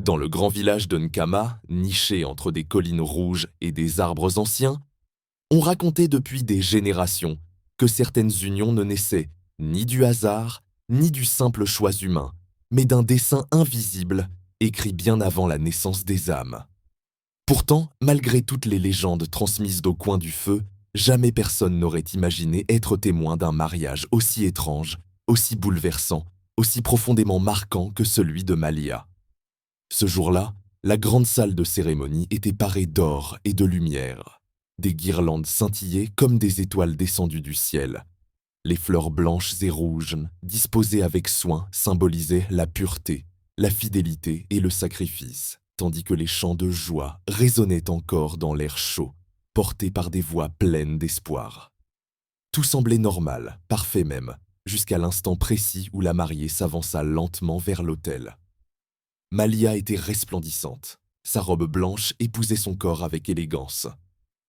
Dans le grand village de Nkama, niché entre des collines rouges et des arbres anciens, on racontait depuis des générations que certaines unions ne naissaient ni du hasard, ni du simple choix humain, mais d'un dessein invisible écrit bien avant la naissance des âmes. Pourtant, malgré toutes les légendes transmises d'au coin du feu, jamais personne n'aurait imaginé être témoin d'un mariage aussi étrange, aussi bouleversant, aussi profondément marquant que celui de Malia. Ce jour-là, la grande salle de cérémonie était parée d'or et de lumière. Des guirlandes scintillaient comme des étoiles descendues du ciel. Les fleurs blanches et rouges, disposées avec soin, symbolisaient la pureté, la fidélité et le sacrifice, tandis que les chants de joie résonnaient encore dans l'air chaud, portés par des voix pleines d'espoir. Tout semblait normal, parfait même, jusqu'à l'instant précis où la mariée s'avança lentement vers l'autel. Malia était resplendissante. Sa robe blanche épousait son corps avec élégance.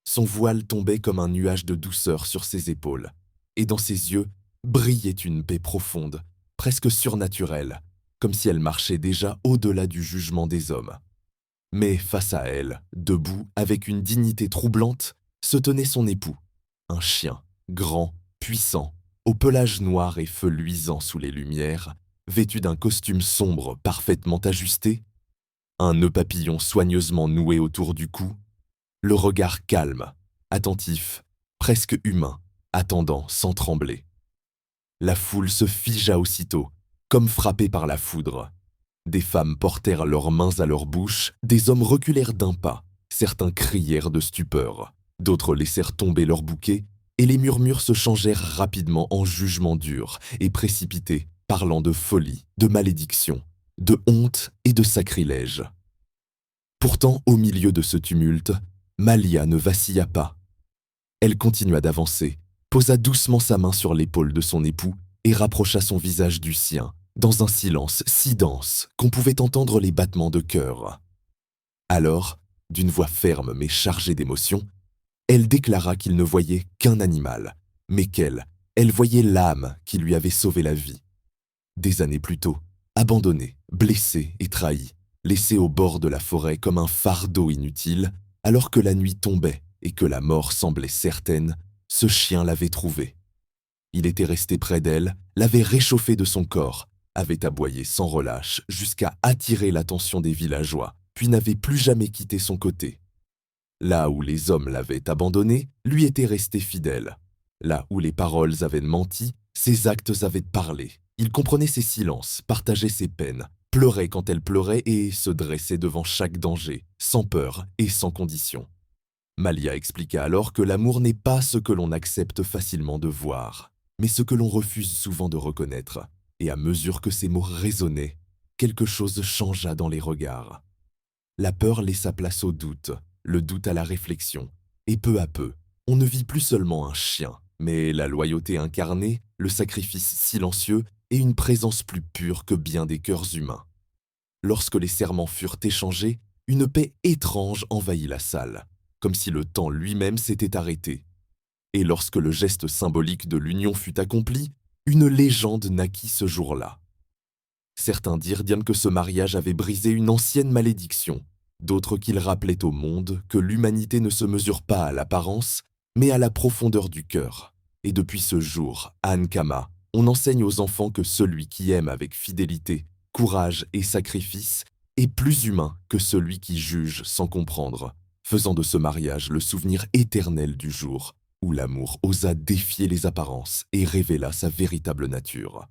Son voile tombait comme un nuage de douceur sur ses épaules, et dans ses yeux brillait une paix profonde, presque surnaturelle, comme si elle marchait déjà au-delà du jugement des hommes. Mais face à elle, debout, avec une dignité troublante, se tenait son époux, un chien, grand, puissant, au pelage noir et feu luisant sous les lumières, vêtu d'un costume sombre parfaitement ajusté, un nœud papillon soigneusement noué autour du cou, le regard calme, attentif, presque humain, attendant sans trembler. La foule se figea aussitôt, comme frappée par la foudre. Des femmes portèrent leurs mains à leur bouche, des hommes reculèrent d'un pas, certains crièrent de stupeur, d'autres laissèrent tomber leurs bouquets, et les murmures se changèrent rapidement en jugements durs et précipités, parlant de folie, de malédiction, de honte et de sacrilège. Pourtant, au milieu de ce tumulte, Malia ne vacilla pas. Elle continua d'avancer, posa doucement sa main sur l'épaule de son époux et rapprocha son visage du sien, dans un silence si dense qu'on pouvait entendre les battements de cœur. Alors, d'une voix ferme mais chargée d'émotion, elle déclara qu'il ne voyait qu'un animal, mais elle voyait l'âme qui lui avait sauvé la vie. Des années plus tôt, abandonné, blessé et trahi, laissé au bord de la forêt comme un fardeau inutile, alors que la nuit tombait et que la mort semblait certaine, ce chien l'avait trouvé. Il était resté près d'elle, l'avait réchauffé de son corps, avait aboyé sans relâche jusqu'à attirer l'attention des villageois, puis n'avait plus jamais quitté son côté. Là où les hommes l'avaient abandonné, lui était resté fidèle. Là où les paroles avaient menti, ses actes avaient parlé. Il comprenait ses silences, partageait ses peines, pleurait quand elle pleurait et se dressait devant chaque danger, sans peur et sans condition. Malia expliqua alors que l'amour n'est pas ce que l'on accepte facilement de voir, mais ce que l'on refuse souvent de reconnaître. Et à mesure que ces mots résonnaient, quelque chose changea dans les regards. La peur laissa place au doute, le doute à la réflexion, et peu à peu, on ne vit plus seulement un chien, mais la loyauté incarnée, le sacrifice silencieux et une présence plus pure que bien des cœurs humains. Lorsque les serments furent échangés, une paix étrange envahit la salle, comme si le temps lui-même s'était arrêté. Et lorsque le geste symbolique de l'union fut accompli, une légende naquit ce jour-là. Certains dirent bien que ce mariage avait brisé une ancienne malédiction, d'autres qu'il rappelait au monde que l'humanité ne se mesure pas à l'apparence, mais à la profondeur du cœur. Et depuis ce jour, à Nkama, on enseigne aux enfants que celui qui aime avec fidélité, courage et sacrifice est plus humain que celui qui juge sans comprendre, faisant de ce mariage le souvenir éternel du jour où l'amour osa défier les apparences et révéla sa véritable nature.